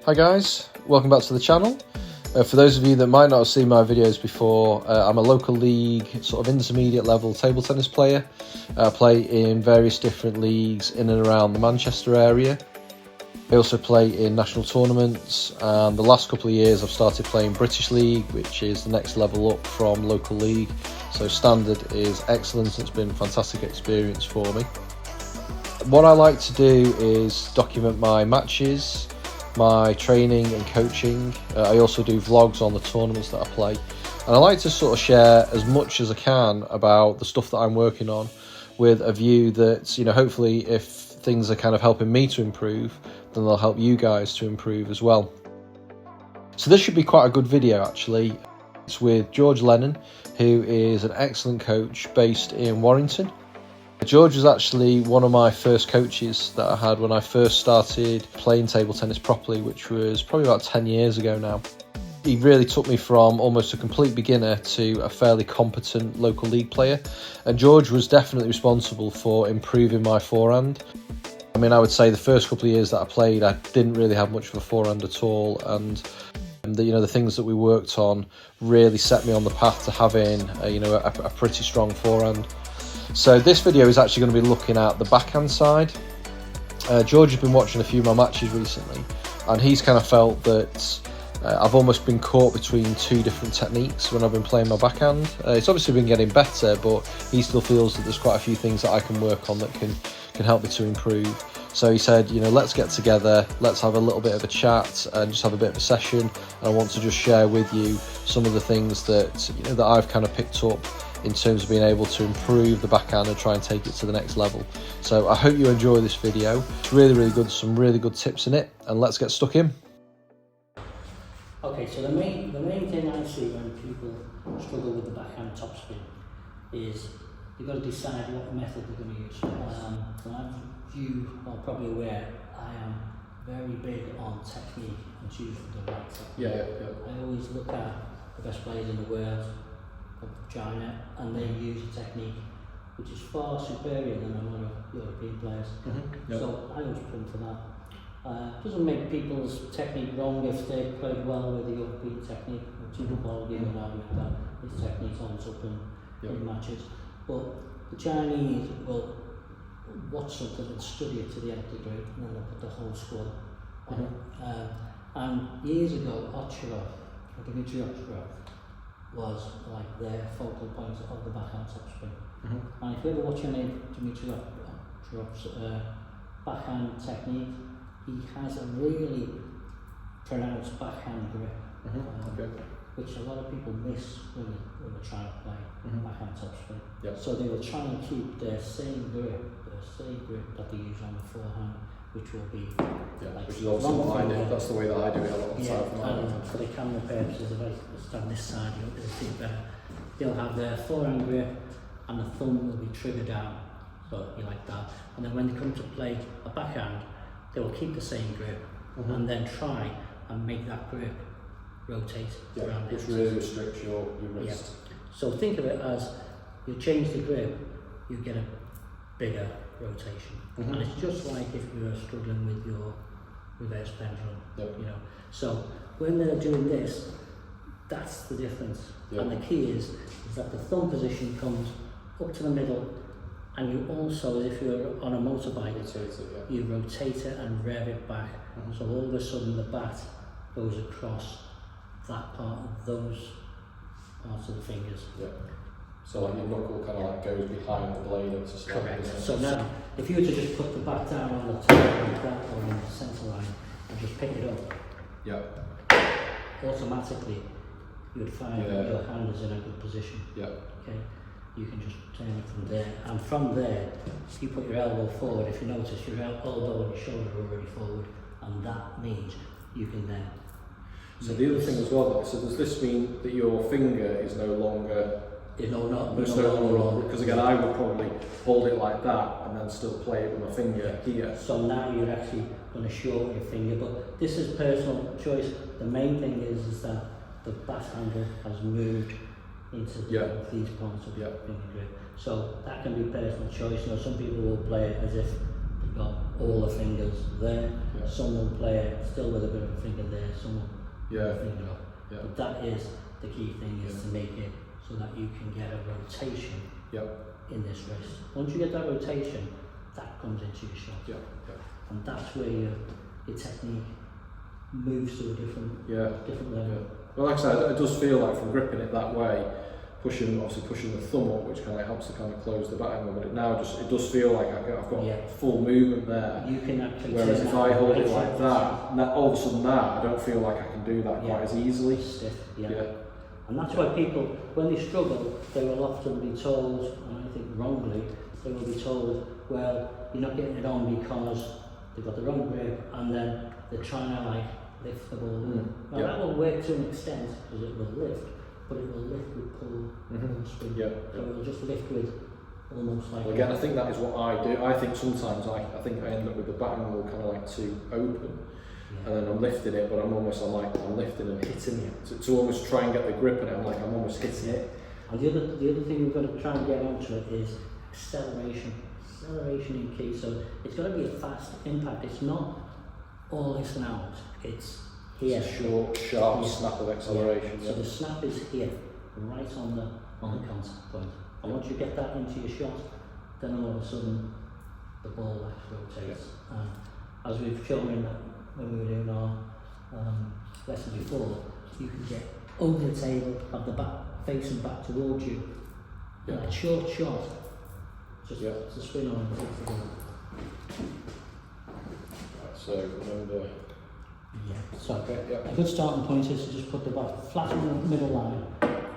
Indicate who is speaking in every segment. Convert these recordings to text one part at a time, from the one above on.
Speaker 1: Hi guys, welcome back to the channel. For those of you that might not have seen my videos before, I'm a local league, sort of intermediate level table tennis player. I play in various different leagues in and around the Manchester area. I also play in national tournaments, and the last couple of years I've started playing British League, which is the next level up from local league. So standard is excellent. It's been a fantastic experience for me. What I like to do is document my matches, my training and coaching. I also do vlogs on the tournaments that I play, and I like to sort of share as much as I can about the stuff that I'm working on, with a view that, you know, hopefully if things are kind of helping me to improve, then they'll help you guys to improve as well. So this should be quite a good video actually. It's with George Lennon, who is an excellent coach based in Warrington. George was actually one of my first coaches that I had when I first started playing table tennis properly, which was probably about 10 years ago now. He really took me from almost a complete beginner to a fairly competent local league player, and George was definitely responsible for improving my forehand. I mean, I would say the first couple of years that I played, I didn't really have much of a forehand at all, and the things that we worked on really set me on the path to having a pretty strong forehand. So this video is actually going to be looking at the backhand side. George has been watching a few of my matches recently, and he's kind of felt that I've almost been caught between two different techniques when I've been playing my backhand. It's obviously been getting better, but he still feels that there's quite a few things that I can work on that can help me to improve. So he said, let's get together, let's have a little bit of a chat and just have a bit of a session. And I want to just share with you some of the things that that I've kind of picked up in terms of being able to improve the backhand and try and take it to the next level. So I hope you enjoy this video. It's really good, some really good tips in it, and let's get stuck in.
Speaker 2: Okay, so the main thing I see when people struggle with the backhand topspin is you've got to decide what method they're going to use. And as you are probably aware, I am very big on technique and choosing the right technique.
Speaker 1: Yeah.
Speaker 2: I always look at the best players in the world of China, and they use a technique which is far superior than a lot of European players. So I always pull for that. Doesn't make people's technique wrong if they played well with the European technique, which is ball game and argument that his technique holds up in matches. But the Chinese will watch something and study it to the nth degree, and then they'll put the whole squad on it. And years ago, Dmitry Ocherov was like their focal point of the backhand topspin. And if you ever watch any Dmitry Ocherov's backhand technique, he has a really pronounced backhand grip, which a lot of people miss when they're trying to play backhand topspin. So they will try and keep their same grip that they use on the forehand, which will be
Speaker 1: which is also mine. That's the way that I do it a lot of the time.
Speaker 2: And for the camera purposes, if I stand this side, you'll see it better. They'll have their forehand grip, and the thumb will be triggered down, so you like that. And then when they come to play a backhand, they will keep the same grip and then try and make that grip rotate around it.
Speaker 1: Which really restricts your wrist.
Speaker 2: So think of it as you change the grip, you get a bigger rotation. And it's just like if you were struggling with your reverse pendulum, So when they're doing this, that's the difference. And the key is that the thumb position comes up to the middle, and you also, as if you're on a motorbike, you rotate it and rev it back. So all of a sudden the bat goes across that part of those parts of the fingers.
Speaker 1: So like your knuckle kind of like goes behind the blade of the slide.
Speaker 2: Correct. So now, if you were to just put the bat down on the top like that, or on the centre line, and just pick it up, automatically you would find that your hand is in a good position. Okay. You can just turn it from there, and from there, if you put your elbow forward, if you notice your elbow and your shoulder are already forward, and that means you can then.
Speaker 1: So the other thing as well, so does this mean that your finger is no longer? Because again, I would probably hold it like that and then still play it with my finger here.
Speaker 2: So now you're actually going to shorten your finger, but this is personal choice. The main thing is that the bat handle has moved into these parts of your finger grip. So that can be personal choice. Some people will play it as if they've got all the fingers there. Some will play it still with a bit of a finger there, some will a finger up. But that is the key thing, is to make it so that you can get a rotation in this wrist. Once you get that rotation, that comes into your shot. And that's where your technique moves to a different level.
Speaker 1: Well, like I said, it does feel like from gripping it that way, pushing the thumb up, which kind of helps to kind of close the back angle, but it does feel like I've got full movement there.
Speaker 2: You can actually.
Speaker 1: Whereas if I hold it like that, all of a sudden I don't feel like I can do that quite as easily.
Speaker 2: Stiff, And that's why people, when they struggle, they will often be told, and I think wrongly, they will be told, well, you're not getting it on because they've got the wrong grip, and then they're trying to like lift the ball. Now that will work to an extent because it will lift, but it will lift with pull and spin. So it will just lift with almost like.
Speaker 1: Well, again, I think that is what I do. I think sometimes I think I end up with the back angle kind of like too open, and then I'm lifting it, but I'm lifting and hitting it to almost try and get the grip on it. I'm almost hitting it.
Speaker 2: And the other thing we've got to try and get onto it is acceleration. Acceleration in key. So it's got to be a fast impact. It's not all this and out. It's here.
Speaker 1: It's a short, sharp snap of acceleration.
Speaker 2: So the snap is here, right on the contact point. And once you get that into your shot, then all of a sudden the ball actually rotates. As we've shown when we were doing our lesson before, you can get over the table, have the back facing back towards you. And a short shot, just to spin on and take the ball.
Speaker 1: So remember.
Speaker 2: So a good starting point is to just put the bat flat on the middle line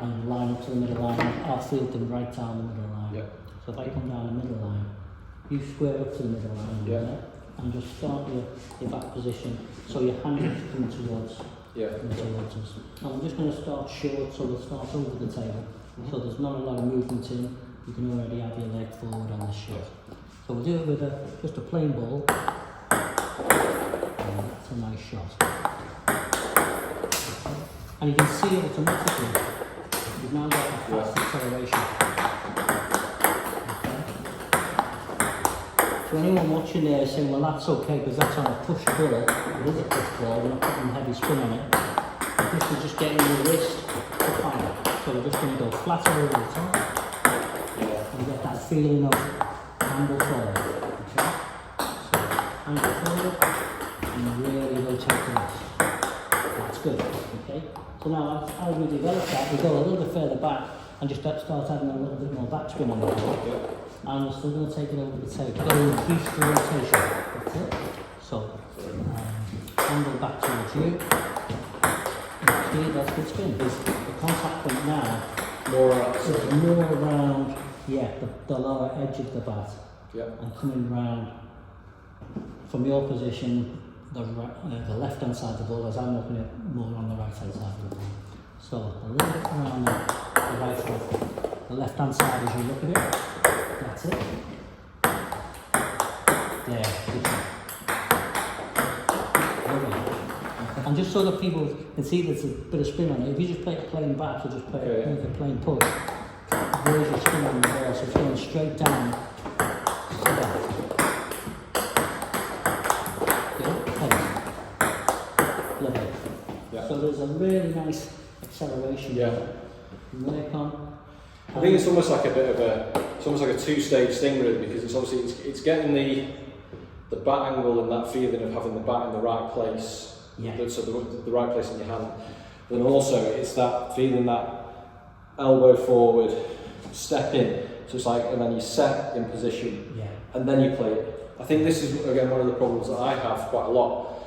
Speaker 2: and line up to the middle line. I'll field them right down the middle line. So if I come down the middle line, you square up to the middle line there, and just start your back position so your hand is coming towards us. Now I'm just going to start short, so we'll start over the table. So there's not a lot of movement in. You can already have your leg forward on the shot. So we'll do it with just a plain ball. That's a nice shot. And you can see it automatically. You've now got a fast acceleration. So anyone watching there is saying, well, that's okay because that's on a push ball. It is a push ball, we're not putting heavy spin on it. But this is just getting your wrist to fire. So we're just going to go flatter over the top. And get that feeling of angle forward. Okay? So angle forward. And really rotate the wrist. That's good, okay? So now as we develop that, we go a little bit further back and just start adding a little bit more backspin on the ball. And we're still going to take it over the table. Go and increase the rotation. That's it. So, angle back towards you. Okay, that's good spin. There's the contact point now more around, the lower edge of the bat. And coming round from your position, the left hand side of the ball, as I'm looking at more on the right hand side of the ball. So a little bit around the right foot, the left hand side as you look at it. That's it. There, good job. And just so that people can see there's a bit of spin on it, if you just play it plain back or just play make a plain push, there's your spin on the ball, so it's going straight down. So there's a really nice acceleration there. Work on.
Speaker 1: I think it's almost like a two-stage thing really, because it's obviously it's getting the bat angle and that feeling of having the bat in the right place. So the right place in your hand. Then also it's that feeling that elbow forward, step in. So it's like, and then you set in position, and then you play it. I think this is again one of the problems that I have quite a lot,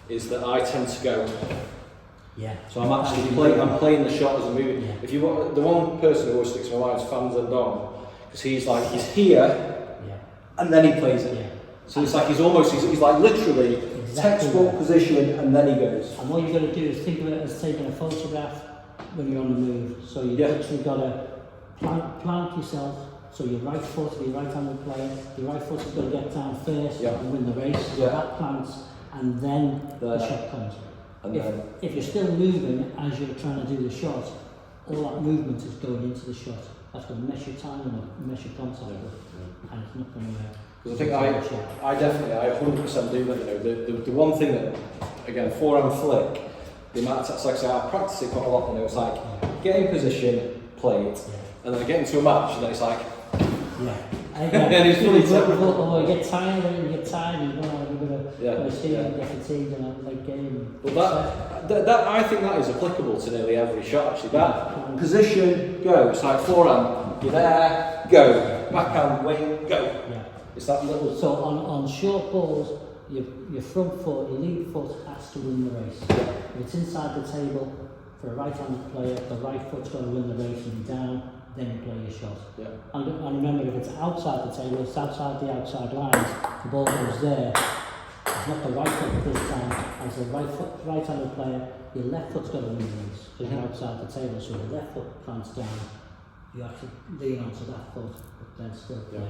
Speaker 1: is that I tend to go. So I'm actually playing the shot as I'm moving. If you want, the one person who always sticks in my mind is Fan Zendong, because he's here, and then he plays it. So it's like he's like literally textbook position, and then he goes.
Speaker 2: And what you've got to do is think of it as taking a photograph when you're on the move. So you've literally got to plant yourself. So your right foot, your right-handed player, your right foot has got to get down first and win the race. So that plants, and then the shot comes. If you're still moving as you're trying to do the shot, all that movement is going into the shot. That's going to mess your timing up, mess your contact up, and it's not going to work.
Speaker 1: Because I think I definitely, I 100% do that. You know, the one thing that, again, forehand flick, the amount of times, like I say, I practice it quite a lot. You know, it's like get in position, play it, and then I get into a match, and then it's like,
Speaker 2: and
Speaker 1: it's fully technical.
Speaker 2: Oh, you get tired, and you get tired, and you're going to see it, get fatigued, and have a late game.
Speaker 1: But that I think that is applicable to nearly every shot. Actually, that position, go. It's like forehand, you're there, go. Backhand, wing, go.
Speaker 2: Yeah.
Speaker 1: It's that little.
Speaker 2: So on short balls, your front foot, your lead foot has to win the race. If it's inside the table for a right-handed player, the right foot's got to win the race and be down. Then you play your shot.
Speaker 1: Yeah.
Speaker 2: And remember, if it's outside the table, it's outside the outside lines, the ball goes there. It's not the right foot this time. As a right-handed player, your left foot's got to win the race because you're outside the table. So your left foot plants down. You have to lean onto that foot, but then still play.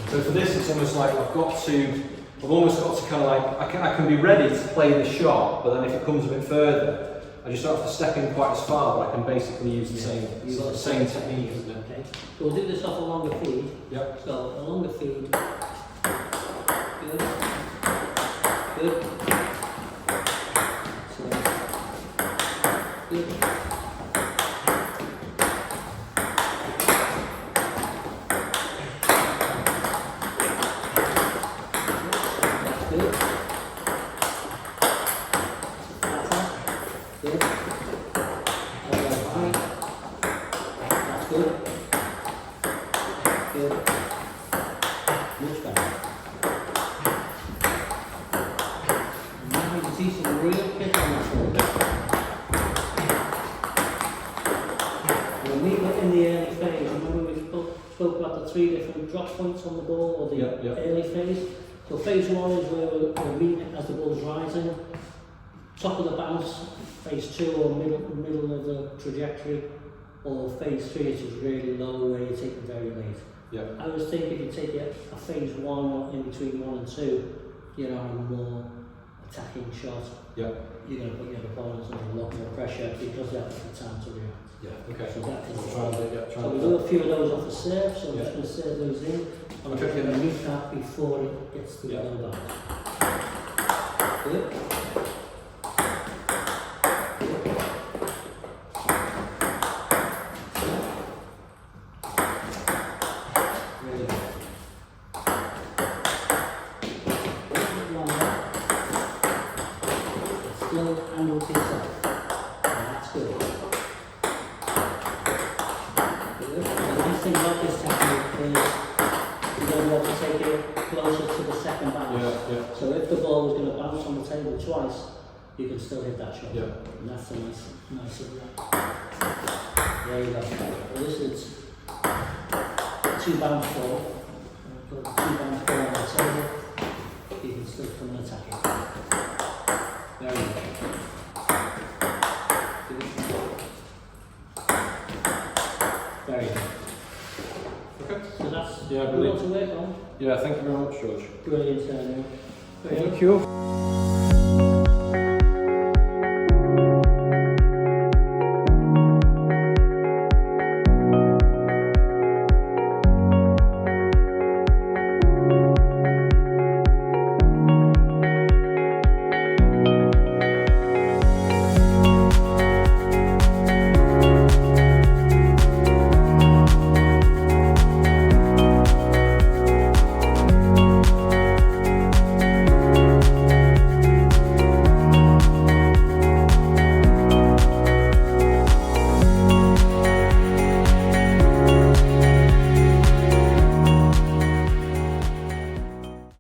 Speaker 1: So for this, it's almost like I've almost got to kind of like I can be ready to play the shot, but then if it comes a bit further, I just don't have to step in quite as far, but I can basically use the same technique, isn't it?
Speaker 2: Okay. So we'll do this off a longer feed.
Speaker 1: Yep.
Speaker 2: So a longer feed. Good. Good. So, good. Three different drop points on the ball, or the early phase. So phase one is where we're reading it as the ball's rising. Top of the bounce, phase two, or middle of the trajectory, or phase three, which is really low, where you take it very late.
Speaker 1: Yeah.
Speaker 2: I was thinking if you take a phase one, or in between 1 and 2, you're on a more attacking shot.
Speaker 1: Yeah.
Speaker 2: You're going to put your opponents under a lot more pressure because they have the time to react.
Speaker 1: Yeah, okay.
Speaker 2: So that is
Speaker 1: So
Speaker 2: we'll do a few of those off the serve, so I'm just going to serve those in. And
Speaker 1: Okay.
Speaker 2: we're going to meet that before it gets to the low line. Good. Really good. Still handle to yourself. That's good. The nice thing about this technique is you don't want to take it closer to the second bounce. So if the ball was going to bounce on the table twice, you can still hit that shot. And that's the nice of that. There you go. Well, this is two bounce ball. Put the two bounce ball on the table. You can still come and attack it. There you go. Very good.
Speaker 1: Okay.
Speaker 2: So that's
Speaker 1: Yeah,
Speaker 2: a lot to work on.
Speaker 1: Yeah, thank you very much, George.
Speaker 2: Brilliant,
Speaker 1: Thank you.